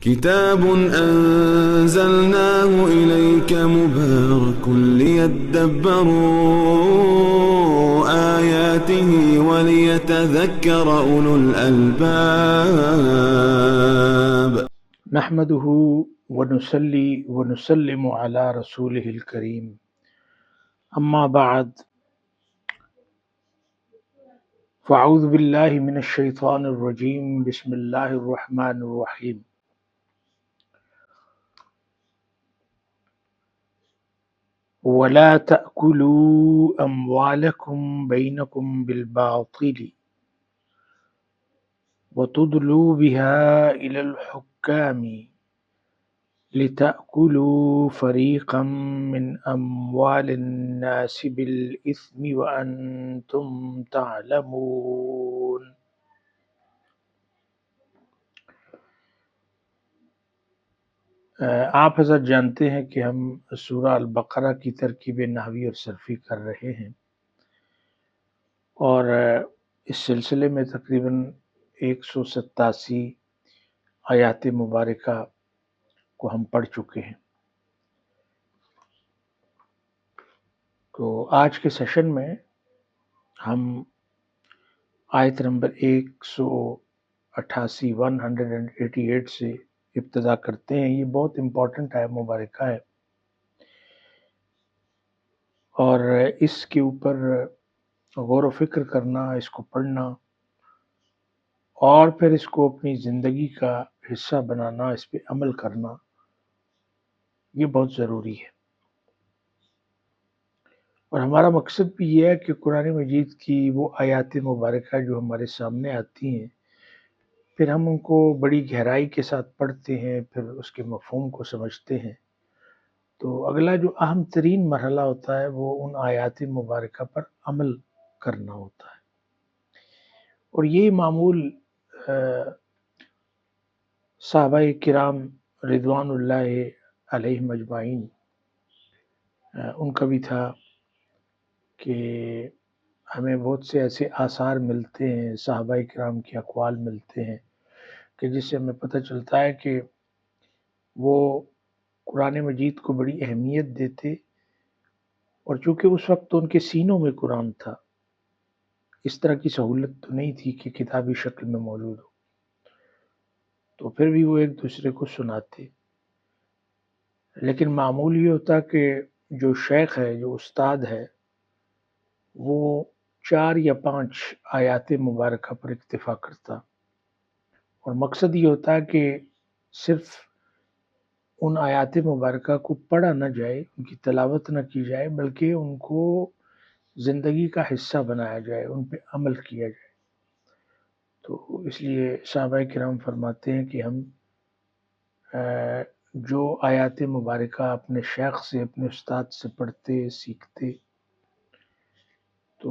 كتاب أنزلناه إليك مبارك ليدبروا آياته وليتذكر أولو الألباب. نحمده ونصلي ونسلم على رسوله الكريم أما بعد فأعوذ بالله من الشيطان الرجيم بسم الله الرحمن الرحيم ولا تأكلوا أموالكم بينكم بالباطل وتدلوا بها إلى الحكام لتأكلوا فريقا من أموال الناس بالإثم وأنتم تعلمون. آپ حضرت جانتے ہیں کہ ہم سورہ البقرہ کی ترکیب نحوی اور صرفی کر رہے ہیں، اور اس سلسلے میں تقریباً 187 آیات مبارکہ کو ہم پڑھ چکے ہیں۔ تو آج کے سیشن میں ہم آیت نمبر 188 سے ابتدا کرتے ہیں۔ یہ بہت امپورٹنٹ آیت مبارکہ ہے، اور اس کے اوپر غور و فکر کرنا، اس کو پڑھنا اور پھر اس کو اپنی زندگی کا حصہ بنانا، اس پہ عمل کرنا، یہ بہت ضروری ہے۔ اور ہمارا مقصد بھی یہ ہے کہ قرآن مجید کی وہ آیات مبارکہ جو ہمارے سامنے آتی ہیں، پھر ہم ان کو بڑی گہرائی کے ساتھ پڑھتے ہیں، پھر اس کے مفہوم کو سمجھتے ہیں، تو اگلا جو اہم ترین مرحلہ ہوتا ہے وہ ان آیات مبارکہ پر عمل کرنا ہوتا ہے۔ اور یہ معمول صحابہ کرام رضوان اللہ علیہم اجمعین ان کا بھی تھا کہ ہمیں بہت سے ایسے آثار ملتے ہیں، صحابہ کرام کے اقوال ملتے ہیں کہ جس سے ہمیں پتہ چلتا ہے کہ وہ قرآن مجید کو بڑی اہمیت دیتے، اور چونکہ اس وقت تو ان کے سینوں میں قرآن تھا، اس طرح کی سہولت تو نہیں تھی کہ کتابی شکل میں موجود ہو، تو پھر بھی وہ ایک دوسرے کو سناتے۔ لیکن معمول یہ ہوتا کہ جو شیخ ہے، جو استاد ہے، وہ 4 یا 5 آیات مبارکہ پر اکتفا کرتا، اور مقصد یہ ہوتا ہے کہ صرف ان آیات مبارکہ کو پڑھا نہ جائے، ان کی تلاوت نہ کی جائے، بلکہ ان کو زندگی کا حصہ بنایا جائے، ان پہ عمل کیا جائے۔ تو اس لیے صحابہ کرام فرماتے ہیں کہ ہم جو آیات مبارکہ اپنے شیخ سے، اپنے استاد سے پڑھتے، سیکھتے، تو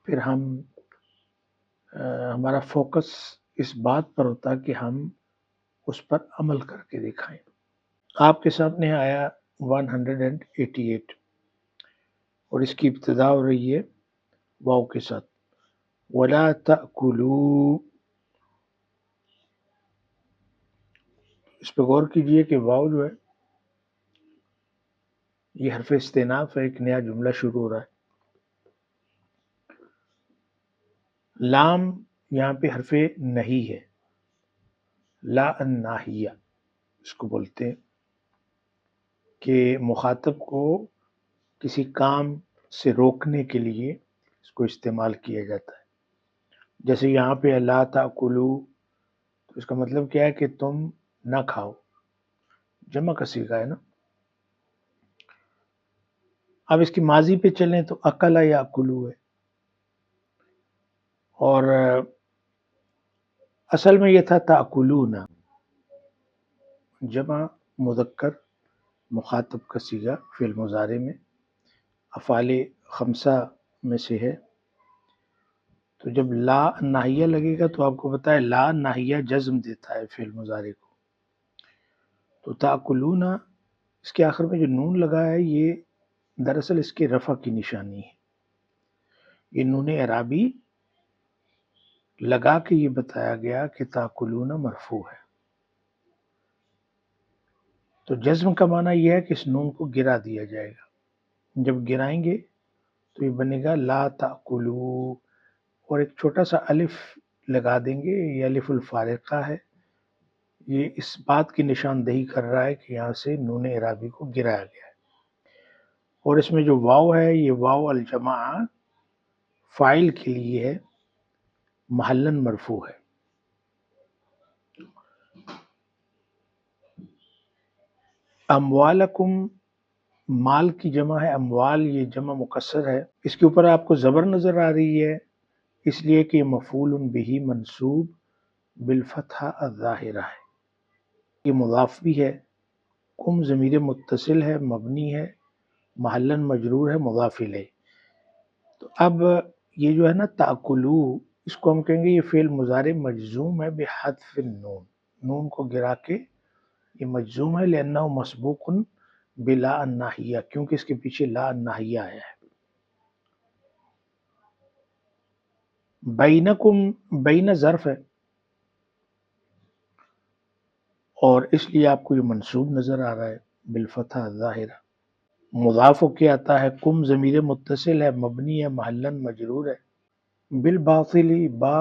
پھر ہمارا فوکس اس بات پر ہوتا کہ ہم اس پر عمل کر کے دکھائیں۔ آپ کے سامنے آیا 188، اور اس کی ابتدا ہو رہی ہے واو کے ساتھ، وَلَا تَأْكُلُوا۔ اس پہ غور کیجئے کہ واو جو ہے یہ حرف استئناف ہے، ایک نیا جملہ شروع ہو رہا ہے۔ لام یہاں پہ حرف نہیں ہے، لا الناہیہ اس کو بولتے ہیں، کہ مخاطب کو کسی کام سے روکنے کے لیے اس کو استعمال کیا جاتا ہے۔ جیسے یہاں پہ لا تاکلوا، تو اس کا مطلب کیا ہے کہ تم نہ کھاؤ، جمع کا صیغہ ہے نا۔ اب اس کی ماضی پہ چلیں تو اکل یاکلو ہے، اور اصل میں یہ تھا تاکلون، جمع مذکر مخاطب کا صیغہ فعل مضارع میں افعال خمسہ میں سے ہے۔ تو جب لا ناہیہ لگے گا تو آپ کو پتہ ہے لا ناہیہ جزم دیتا ہے فعل مضارع کو، تو تاکلون اس کے آخر میں جو نون لگا ہے یہ دراصل اس کے رفع کی نشانی ہے۔ یہ نون اعرابی لگا کے یہ بتایا گیا کہ تاکلون مرفوع ہے، تو جزم کا معنی یہ ہے کہ اس نون کو گرا دیا جائے گا، جب گرائیں گے تو یہ بنے گا لا تأکلوا، اور ایک چھوٹا سا الف لگا دیں گے، یہ الف الفارقہ ہے، یہ اس بات کی نشاندہی کر رہا ہے کہ یہاں سے نون اعرابی کو گرایا گیا ہے۔ اور اس میں جو واو ہے یہ واو الجماعہ فاعل کے لیے ہے، محلن مرفوع ہے۔ اموالکم مال کی جمع ہے، اموال یہ جمع مکسر ہے، اس کے اوپر آپ کو زبر نظر آ رہی ہے اس لیے کہ یہ مفعول بہ منصوب بالفتحہ الظاہرہ ہے، یہ مضاف بھی ہے، کم ضمیر متصل ہے، مبنی ہے، محلن مجرور ہے، مضاف الیہ۔ تو اب یہ جو ہے نا تاکلو، اس کو ہم کہیں گے یہ فعل مضارع مجزوم ہے بحذف النون، نون کو گرا کے یہ مجزوم ہے، لأنہ مسبوق بلا الناہیہ، کیونکہ اس کے پیچھے لا الناہیہ آیا ہے۔ بینکم، بین ظرف ہے اور اس لیے آپ کو یہ منصوب نظر آ رہا ہے بالفتح الظاہرہ۔ مضاف کے آتا ہے، کم ضمیر متصل ہے، مبنی ہے، محلن مجرور ہے۔ بالباطلی، با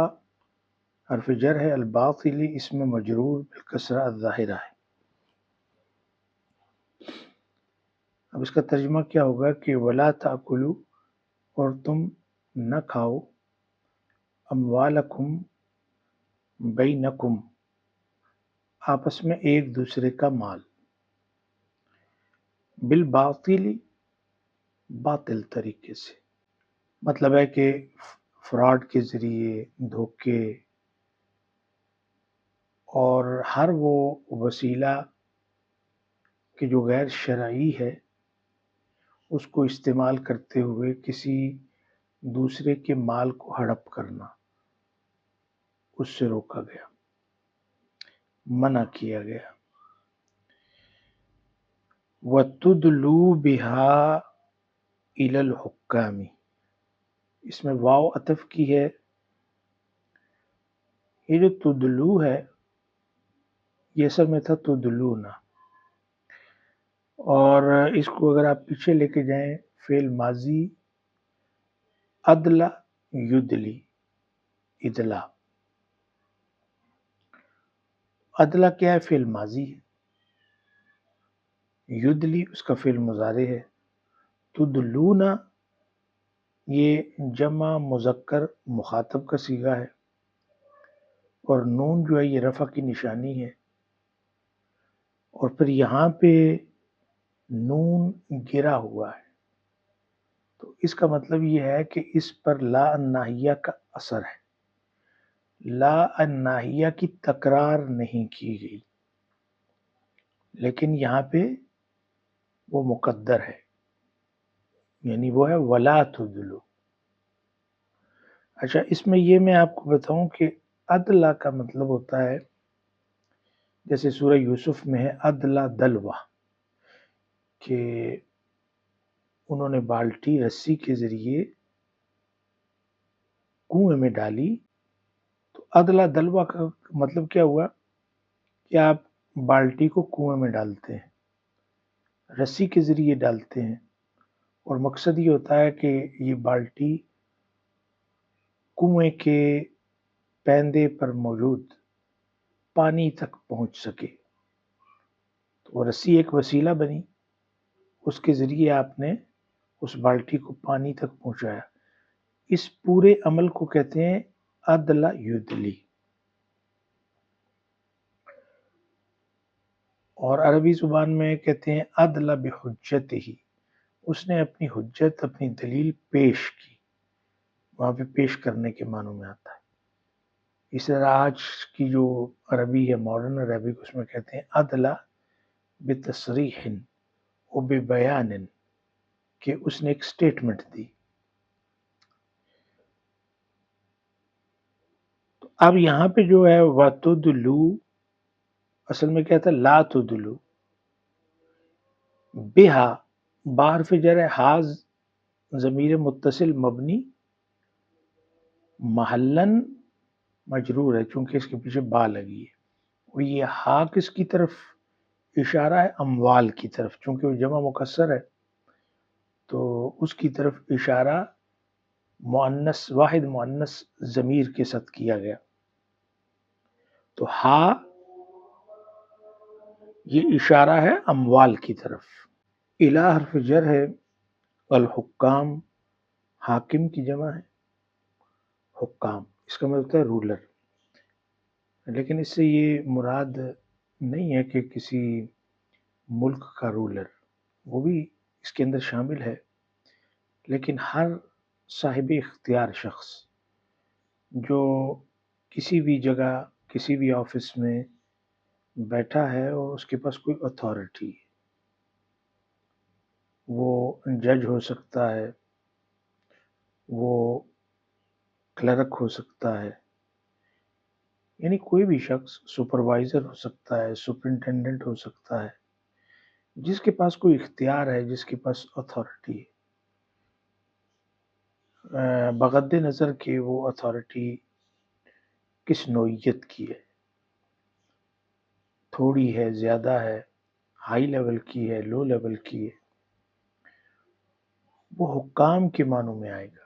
حرف جر ہے، الباطلی اس میں مجرور بالکسرہ الظاہرہ ہے۔ اب اس کا ترجمہ کیا ہوگا کہ ولا تاکلوا، اور تم نہ کھاؤ، اموالکم بینکم آپس میں ایک دوسرے کا مال، بالباطل باطل طریقے سے، مطلب ہے کہ فراڈ کے ذریعے، دھوکے اور ہر وہ وسیلہ کہ جو غیر شرعی ہے اس کو استعمال کرتے ہوئے کسی دوسرے کے مال کو ہڑپ کرنا، اس سے روکا گیا، منع کیا گیا۔ وَتُدْلُوا بِهَا إِلَى الْحُكَّامِ، اس میں واو عطف کی ہے، یہ جو تدلو ہے یہ اصل میں تھا تدلونا، اور اس کو اگر آپ پیچھے لے کے جائیں فعل ماضی ادلا یدلی، ادلا، ادلا کیا ہے؟ فعل ماضی ہے، یدلی اس کا فعل مضارع ہے، تدلونا یہ جمع مذکر مخاطب کا صیغہ ہے، اور نون جو ہے یہ رفع کی نشانی ہے، اور پھر یہاں پہ نون گرا ہوا ہے، تو اس کا مطلب یہ ہے کہ اس پر لا الناہیہ کا اثر ہے، لا الناہیہ کی تکرار نہیں کی گئی، لیکن یہاں پہ وہ مقدر ہے، یعنی وہ ہے ولا تدلو۔ اچھا، اس میں یہ میں آپ کو بتاؤں کہ ادلا کا مطلب ہوتا ہے، جیسے سورہ یوسف میں ہے ادلا دلوا، کہ انہوں نے بالٹی رسی کے ذریعے کنویں میں ڈالی، تو ادلا دلوا کا مطلب کیا ہوا کہ آپ بالٹی کو کنویں میں ڈالتے ہیں، رسی کے ذریعے ڈالتے ہیں، اور مقصد یہ ہوتا ہے کہ یہ بالٹی کنویں کے پیندے پر موجود پانی تک پہنچ سکے، تو وہ رسی ایک وسیلہ بنی، اس کے ذریعے آپ نے اس بالٹی کو پانی تک پہنچایا، اس پورے عمل کو کہتے ہیں ادلا یدلی۔ اور عربی زبان میں کہتے ہیں ادلا بحجتہ، اس نے اپنی حجت، اپنی دلیل پیش کی، وہاں پہ پیش کرنے کے معنوں میں آتا ہے۔ اس طرح آج کی جو عربی ہے، ماڈرن عربی، اس میں کہتے ہیں ادلا بتصریح و ببیان، کہ اس نے ایک سٹیٹمنٹ دی۔ تو اب یہاں پہ جو ہے وَتُدْلُوا، اصل میں کیا تھا؟ لا تدلو، بہا با حرف جر ہے، حاض ضمیر متصل مبنی محلن مجرور ہے چونکہ اس کے پیچھے با لگی ہے، اور یہ ہا کس کی طرف اشارہ ہے اموال کی طرف، چونکہ وہ جمع مکسر ہے تو اس کی طرف اشارہ مؤنث، واحد مؤنث ضمیر کے ساتھ کیا گیا. تو ہا یہ اشارہ ہے اموال کی طرف. الہ حرف جر ہے. الحکام حاکم کی جمع ہے، حکام اس کا مطلب ہوتا ہے رولر. لیکن اس سے یہ مراد نہیں ہے کہ کسی ملک کا رولر، وہ بھی اس کے اندر شامل ہے، لیکن ہر صاحب اختیار شخص جو کسی بھی جگہ کسی بھی آفس میں بیٹھا ہے اور اس کے پاس کوئی اتھارٹی، وہ جج ہو سکتا ہے، وہ کلرک ہو سکتا ہے، یعنی کوئی بھی شخص سپروائزر ہو سکتا ہے، سپرنٹینڈنٹ ہو سکتا ہے، جس کے پاس کوئی اختیار ہے، جس کے پاس اتھارٹی ہے، بغض نظر کہ وہ اتھارٹی کس نوعیت کی ہے، تھوڑی ہے، زیادہ ہے، ہائی لیول کی ہے، لو لیول کی ہے، وہ حکام کے معنوں میں آئے گا.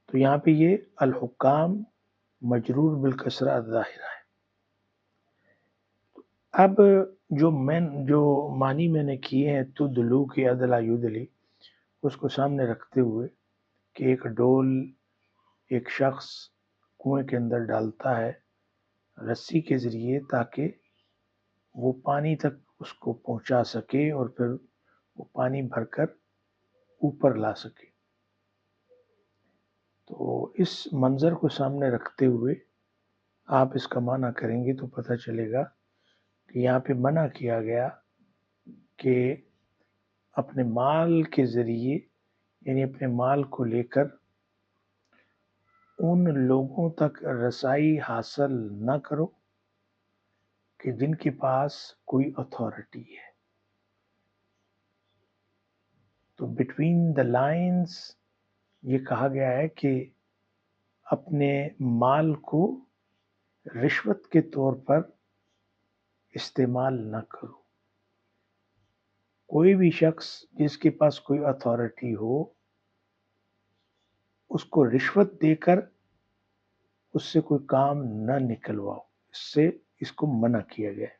تو یہاں پہ یہ الحکام مجرور بالکسرہ الظاہرہ ہے. اب جو معنی میں نے کیے ہیں تدلو کے ادلا یدلی، اس کو سامنے رکھتے ہوئے کہ ایک ڈول ایک شخص کنویں کے اندر ڈالتا ہے رسی کے ذریعے تاکہ وہ پانی تک اس کو پہنچا سکے اور پھر وہ پانی بھر کر اوپر لا سکے. تو اس منظر کو سامنے رکھتے ہوئے آپ اس کا معنی کریں گے تو پتہ چلے گا کہ یہاں پہ منع کیا گیا کہ اپنے مال کے ذریعے، یعنی اپنے مال کو لے کر ان لوگوں تک رسائی حاصل نہ کرو کہ جن کے پاس کوئی اتھارٹی ہے. تو بٹوین دا لائنز یہ کہا گیا ہے کہ اپنے مال کو رشوت کے طور پر استعمال نہ کرو. کوئی بھی شخص جس کے پاس کوئی اتھارٹی ہو، اس کو رشوت دے کر اس سے کوئی کام نہ نکلواؤ، اس سے اس کو منع کیا گیا ہے.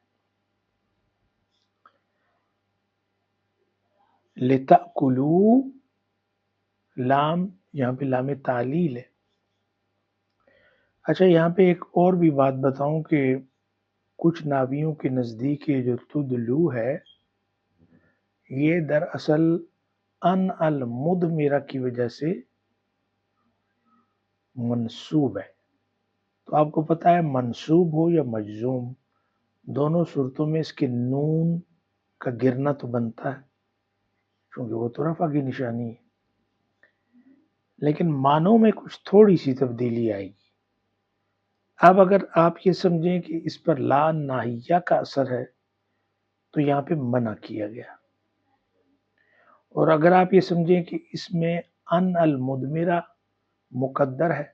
لِتَأْكُلُوا، لام یہاں پہ لام تعلیل ہے. اچھا یہاں پہ ایک اور بھی بات بتاؤں کہ کچھ ناویوں کے نزدیک یہ جو تدلو ہے یہ دراصل ان المدمرہ کی وجہ سے منصوب ہے. تو آپ کو پتا ہے منصوب ہو یا مجزوم، دونوں صورتوں میں اس کے نون کا گرنا تو بنتا ہے کیونکہ وہ تو رفع کی نشانی ہے، لیکن معنوں میں کچھ تھوڑی سی تبدیلی آئے گی. اب اگر آپ یہ سمجھیں کہ اس پر لا ناہیہ کا اثر ہے تو یہاں پہ منع کیا گیا، اور اگر آپ یہ سمجھیں کہ اس میں ان المدمرہ مقدر ہے،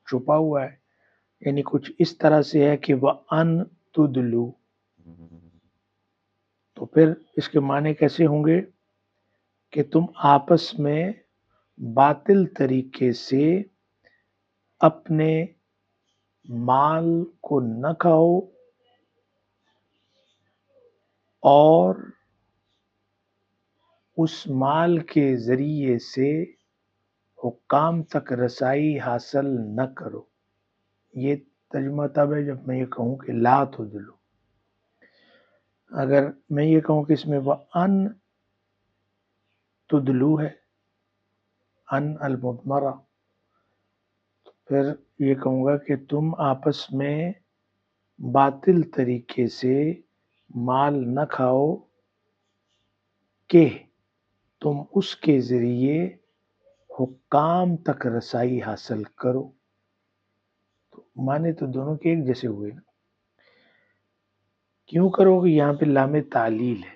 چھپا ہوا ہے، یعنی کچھ اس طرح سے ہے کہ وہ ان تدلو، تو پھر اس کے معنی کیسے ہوں گے کہ تم آپس میں باطل طریقے سے اپنے مال کو نہ کھاؤ اور اس مال کے ذریعے سے حکام تک رسائی حاصل نہ کرو. یہ ترجمہ تب ہے جب میں یہ کہوں کہ لا تدلو. اگر میں یہ کہوں کہ اس میں وہ ان تدلو ہے، ان المدمرہ، تو پھر یہ کہوں گا کہ تم آپس میں باطل طریقے سے مال نہ کھاؤ کہ تم اس کے ذریعے حکام تک رسائی حاصل کرو. تو معنی تو دونوں کے ایک جیسے ہوئے نا. کیوں کرو گے؟ یہاں پہ لام تعلیل ہے.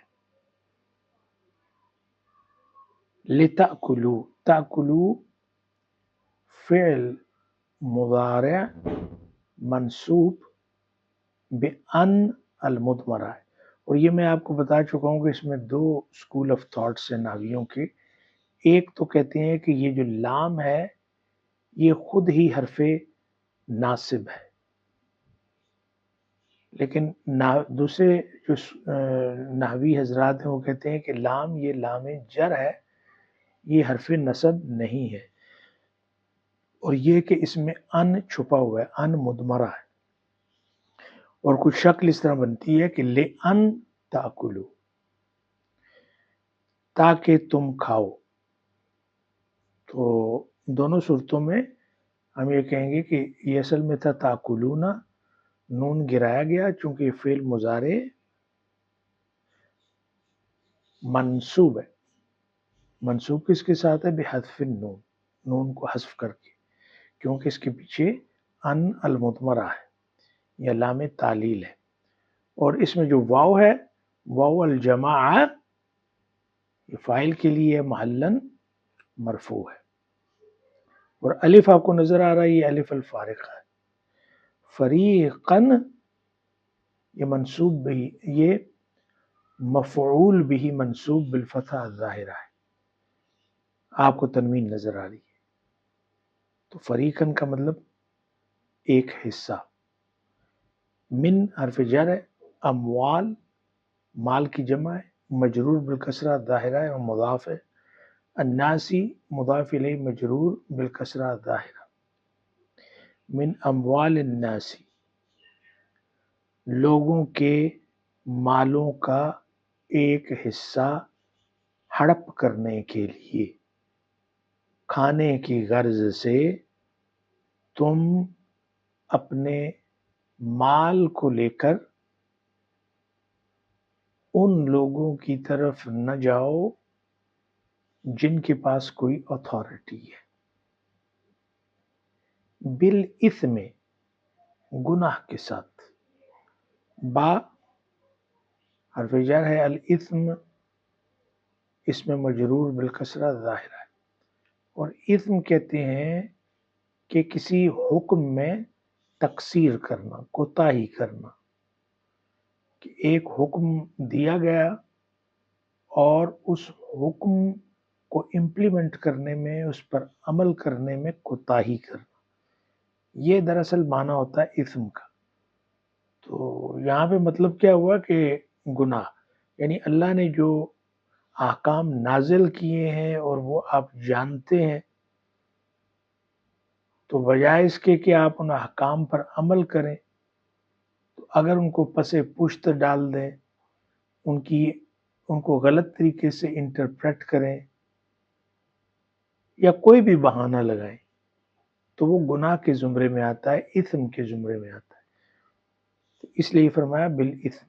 لِتَأْكُلُوا، تَأْكُلُوا فعل مضارع منصوب بِأَن المدمرہ ہے، اور یہ میں آپ کو بتا چکا ہوں کہ اس میں دو اسکول آف تھاٹس ہیں نحویوں کے. ایک تو کہتے ہیں کہ یہ جو لام ہے یہ خود ہی حرف ناصب ہے، لیکن دوسرے جو نحوی حضرات ہیں وہ کہتے ہیں کہ لام یہ لام جر ہے، یہ حرف نصب نہیں ہے، اور یہ کہ اس میں ان چھپا ہوا ہے، ان مدمرہ ہے، اور کچھ شکل اس طرح بنتی ہے کہ لِأَن تَأْکُلُوا، تاکہ تم کھاؤ. تو دونوں صورتوں میں ہم یہ کہیں گے کہ یہ اصل میں تھا تاکلون، نون گرایا گیا چونکہ یہ فعل مضارع منصوب ہے. منصوب کس کے ساتھ ہے؟ بحذف النون، نون کو حذف کر کے، کیونکہ اس کے پیچھے ان المدمرہ ہے یا لام تعلیل ہے. اور اس میں جو واو ہے، واو الجماعہ، یہ فاعل کے لیے محلن مرفوع ہے، اور الف آپ کو نظر آ رہا ہے، یہ الف الفارقہ ہے. فریقن یہ منصوب بھی، یہ مفعول بھی منصوب بالفتحہ الظاہرہ ہے، آپ کو تنوین نظر آ رہی ہے. تو فریقن کا مطلب ایک حصہ. من حرف جر ہے، اموال مال کی جمع ہے، مجرور بالکسرہ ظاہرہ ہے اور مضاف ہے. الناسی مضاف الیہ مجرور بالکسرہ ظاہرہ. من اموال الناسی لوگوں کے مالوں کا ایک حصہ ہڑپ کرنے کے لیے، کھانے کی غرض سے تم اپنے مال کو لے کر ان لوگوں کی طرف نہ جاؤ جن کے پاس کوئی اتھارٹی ہے. بالاثم گناہ کے ساتھ، با حرف جر ہے، الاثم اس میں مجرور بالکسرہ ظاہرہ ہے، اور اثم کہتے ہیں کہ کسی حکم میں تقصیر کرنا، کوتاہی کرنا، کہ ایک حکم دیا گیا اور اس حکم کو امپلیمنٹ کرنے میں، اس پر عمل کرنے میں کوتاہی کرنا، یہ دراصل معنی ہوتا ہے اثم کا. تو یہاں پہ مطلب کیا ہوا کہ گناہ، یعنی اللہ نے جو احکام نازل کیے ہیں اور وہ آپ جانتے ہیں، تو بجائے اس کے کہ آپ ان احکام پر عمل کریں، تو اگر ان کو پس پشت ڈال دیں، ان کو غلط طریقے سے انٹرپریٹ کریں یا کوئی بھی بہانہ لگائیں، تو وہ گناہ کے زمرے میں آتا ہے، اثم کے زمرے میں آتا ہے. تو اس لیے فرمایا بالاثم.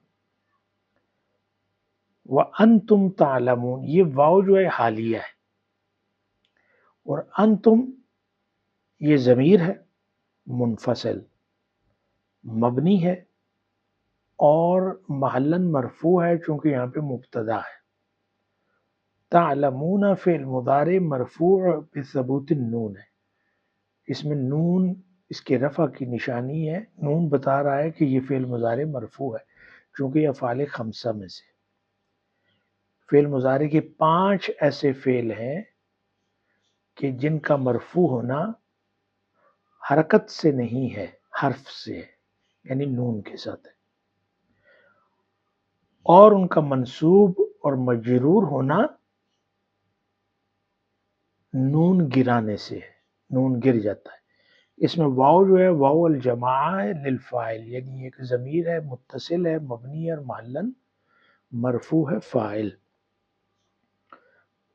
وَأَنْتُمْ تَعْلَمُونَ، یہ واو جو ہے حالیہ ہے، اور انتم یہ ضمیر ہے منفصل مبنی ہے اور محلاً مرفوع ہے چونکہ یہاں پہ مبتدا ہے. تعلمون فعل مضارع مرفوع بثبوت النون ہے، اس میں نون اس کے رفع کی نشانی ہے، نون بتا رہا ہے کہ یہ فعل مضارع مرفوع ہے چونکہ یہ افعال خمسہ میں سے. فعل مضارع کے 5 ایسے فعل ہیں کہ جن کا مرفوع ہونا حرکت سے نہیں ہے، حرف سے ہے، یعنی نون کے ساتھ ہے، اور ان کا منصوب اور مجرور ہونا نون گرانے سے ہے، نون گر جاتا ہے. اس میں واو جو ہے واو الجماعہ ہے للفاعل، یعنی ایک ضمیر ہے متصل ہے مبنی اور محلاً مرفوع ہے فاعل.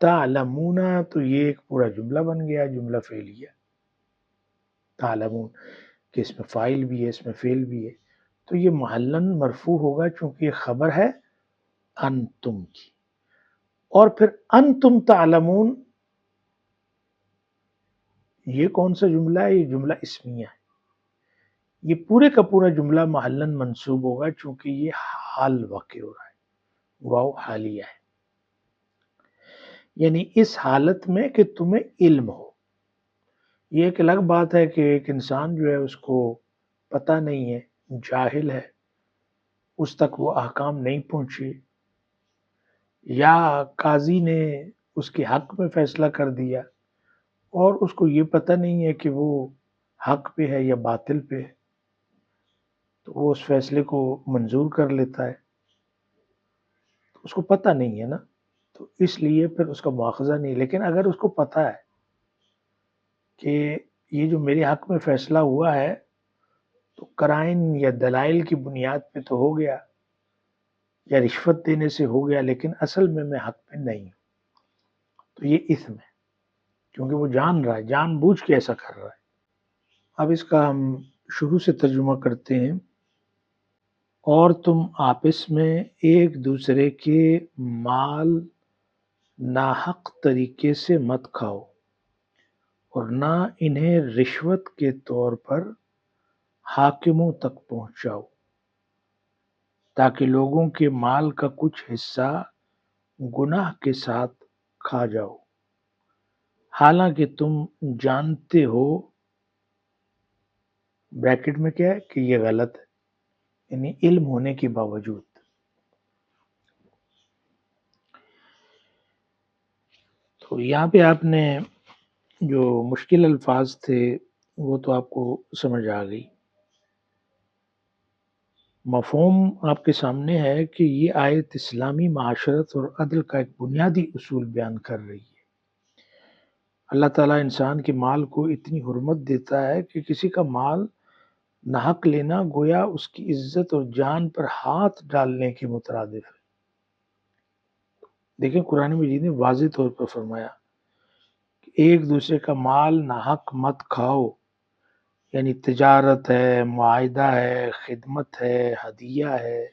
تعلمون تو یہ ایک پورا جملہ بن گیا، جملہ فعلیہ. تعلمون کہ اس میں فاعل بھی ہے، اس میں فعل بھی ہے، تو یہ محلاً مرفوع ہوگا چونکہ یہ خبر ہے انتم کی. اور پھر انتم تعلمون یہ کون سا جملہ ہے؟ یہ جملہ اسمیہ ہے. یہ پورے کا پورا جملہ محلاً منصوب ہوگا چونکہ یہ حال واقع ہو رہا ہے، واو حالیہ ہے، یعنی اس حالت میں کہ تمہیں علم ہو. یہ ایک الگ بات ہے کہ ایک انسان جو ہے اس کو پتہ نہیں ہے، جاہل ہے، اس تک وہ احکام نہیں پہنچے، یا قاضی نے اس کے حق میں فیصلہ کر دیا اور اس کو یہ پتہ نہیں ہے کہ وہ حق پہ ہے یا باطل پہ ہے، تو وہ اس فیصلے کو منظور کر لیتا ہے، اس کو پتہ نہیں ہے نا، تو اس لیے پھر اس کا مواخذہ نہیں۔ لیکن اگر اس کو پتہ ہے کہ یہ جو میرے حق میں فیصلہ ہوا ہے تو قرائن یا دلائل کی بنیاد پہ تو ہو گیا، یا رشوت دینے سے ہو گیا، لیکن اصل میں حق پہ نہیں ہوں، تو یہ اثم ہے، کیونکہ وہ جان رہا ہے، جان بوجھ کے ایسا کر رہا ہے۔ اب اس کا ہم شروع سے ترجمہ کرتے ہیں۔ اور تم آپس میں ایک دوسرے کے مال ناحق طریقے سے مت کھاؤ اور نہ انہیں رشوت کے طور پر حاکموں تک پہنچاؤ، تاکہ لوگوں کے مال کا کچھ حصہ گناہ کے ساتھ کھا جاؤ، حالانکہ تم جانتے ہو، بریکٹ میں کیا ہے کہ یہ غلط ہے، یعنی علم ہونے کے باوجود۔ تو یہاں پہ آپ نے جو مشکل الفاظ تھے وہ تو آپ کو سمجھ آ گئی، مفہوم آپ کے سامنے ہے کہ یہ آیت اسلامی معاشرت اور عدل کا ایک بنیادی اصول بیان کر رہی ہے۔ اللہ تعالیٰ انسان کے مال کو اتنی حرمت دیتا ہے کہ کسی کا مال ناحق لینا گویا اس کی عزت اور جان پر ہاتھ ڈالنے کے مترادف ہے۔ دیکھیں قرآن مجید نے واضح طور پر فرمایا کہ ایک دوسرے کا مال ناحق مت کھاؤ، یعنی تجارت ہے، معاہدہ ہے، خدمت ہے، ہدیہ ہے،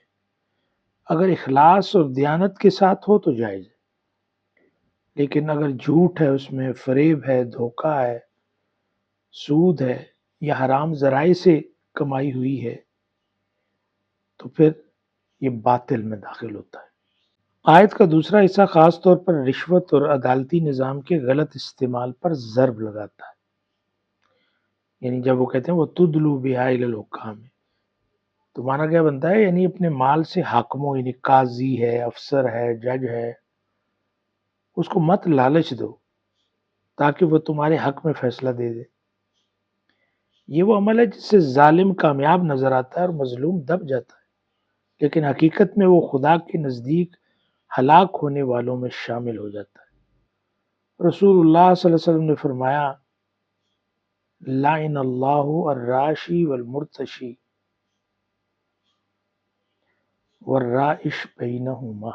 اگر اخلاص اور دیانت کے ساتھ ہو تو جائز ہے، لیکن اگر جھوٹ ہے، اس میں فریب ہے، دھوکہ ہے، سود ہے، یا حرام ذرائع سے کمائی ہوئی ہے، تو پھر یہ باطل میں داخل ہوتا ہے۔ آیت کا دوسرا حصہ خاص طور پر رشوت اور عدالتی نظام کے غلط استعمال پر ضرب لگاتا ہے، یعنی جب وہ کہتے ہیں وہ تدلو بہا الی الحکام، تو معنی کیا بنتا ہے، یعنی اپنے مال سے حاکموں، یعنی قاضی ہے، افسر ہے، جج ہے، اس کو مت لالچ دو تاکہ وہ تمہارے حق میں فیصلہ دے دے۔ یہ وہ عمل ہے جس سے ظالم کامیاب نظر آتا ہے اور مظلوم دب جاتا ہے، لیکن حقیقت میں وہ خدا کے نزدیک ہلاک ہونے والوں میں شامل ہو جاتا ہے۔ رسول اللہ صلی اللہ علیہ وسلم نے فرمایا، لعن اللہ الراشی والمرتشی والرائش بینہما،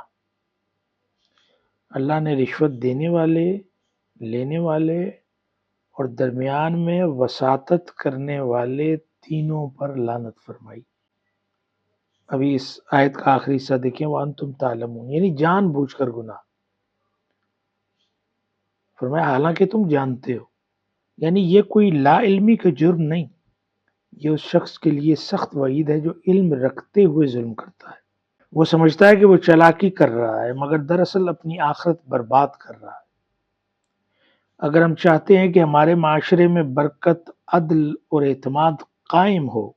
اللہ نے رشوت دینے والے، لینے والے اور درمیان میں وساطت کرنے والے تینوں پر لعنت فرمائی۔ ابھی اس آیت کا آخری حصہ دیکھیں، وَأَنْتُمْ تَعْلَمُونَ، یعنی جان بوجھ کر گناہ، فرمایا حالانکہ تم جانتے ہو، یعنی یہ کوئی لا علمی کا جرم نہیں، یہ اس شخص کے لیے سخت وعید ہے جو علم رکھتے ہوئے ظلم کرتا ہے۔ وہ سمجھتا ہے کہ وہ چالاکی کر رہا ہے، مگر دراصل اپنی آخرت برباد کر رہا ہے۔ اگر ہم چاہتے ہیں کہ ہمارے معاشرے میں برکت، عدل اور اعتماد قائم ہو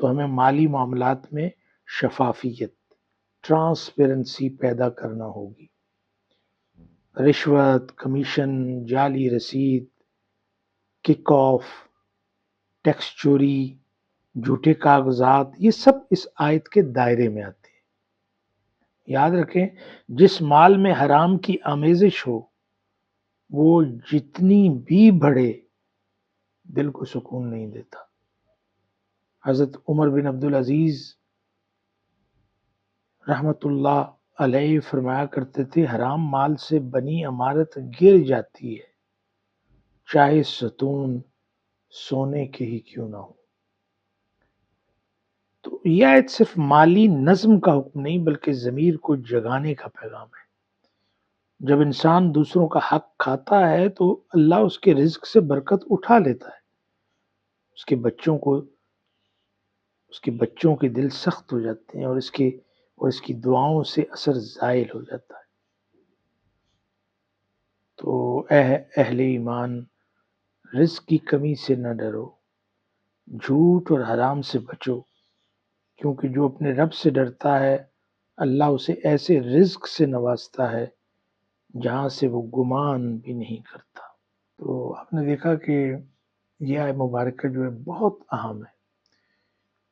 تو ہمیں مالی معاملات میں شفافیت، ٹرانسپیرنسی پیدا کرنا ہوگی۔ رشوت، کمیشن، جعلی رسید، کک آف، ٹیکس چوری، جھوٹے کاغذات، یہ سب اس آیت کے دائرے میں آتے ہیں۔ یاد رکھیں، جس مال میں حرام کی آمیزش ہو وہ جتنی بھی بڑھے دل کو سکون نہیں دیتا۔ حضرت عمر بن عبدالعزیز رحمت اللہ علیہ فرمایا کرتے تھے، حرام مال سے بنی عمارت گر جاتی ہے، چاہے ستون سونے کے ہی کیوں نہ ہو۔ تو یہ آیت صرف مالی نظم کا حکم نہیں بلکہ ضمیر کو جگانے کا پیغام ہے۔ جب انسان دوسروں کا حق کھاتا ہے تو اللہ اس کے رزق سے برکت اٹھا لیتا ہے، اس کے بچوں کے دل سخت ہو جاتے ہیں اور اس کی دعاؤں سے اثر زائل ہو جاتا ہے۔ تو اہل ایمان، رزق کی کمی سے نہ ڈرو، جھوٹ اور حرام سے بچو، کیونکہ جو اپنے رب سے ڈرتا ہے اللہ اسے ایسے رزق سے نوازتا ہے جہاں سے وہ گمان بھی نہیں کرتا۔ تو آپ نے دیکھا کہ یہ آیت مبارکہ جو ہے بہت اہم ہے،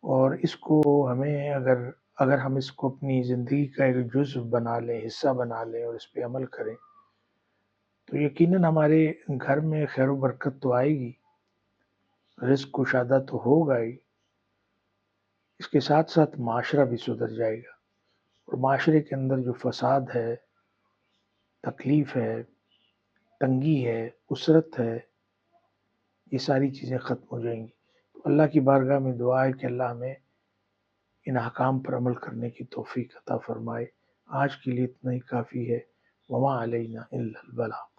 اور اس کو ہمیں اگر ہم اس کو اپنی زندگی کا ایک جزو بنا لیں، حصہ بنا لیں اور اس پہ عمل کریں تو یقیناً ہمارے گھر میں خیر و برکت تو آئے گی، رزق کشادہ تو ہوگا ہی، اس کے ساتھ ساتھ معاشرہ بھی سدھر جائے گا، اور معاشرے کے اندر جو فساد ہے، تکلیف ہے، تنگی ہے، اسرت ہے، یہ ساری چیزیں ختم ہو جائیں گی۔ تو اللہ کی بارگاہ میں دعا ہے کہ اللہ ہمیں ان احکام پر عمل کرنے کی توفیق عطا فرمائے۔ آج کے لیے اتنا ہی کافی ہے۔ وما علینا الا البلاغ۔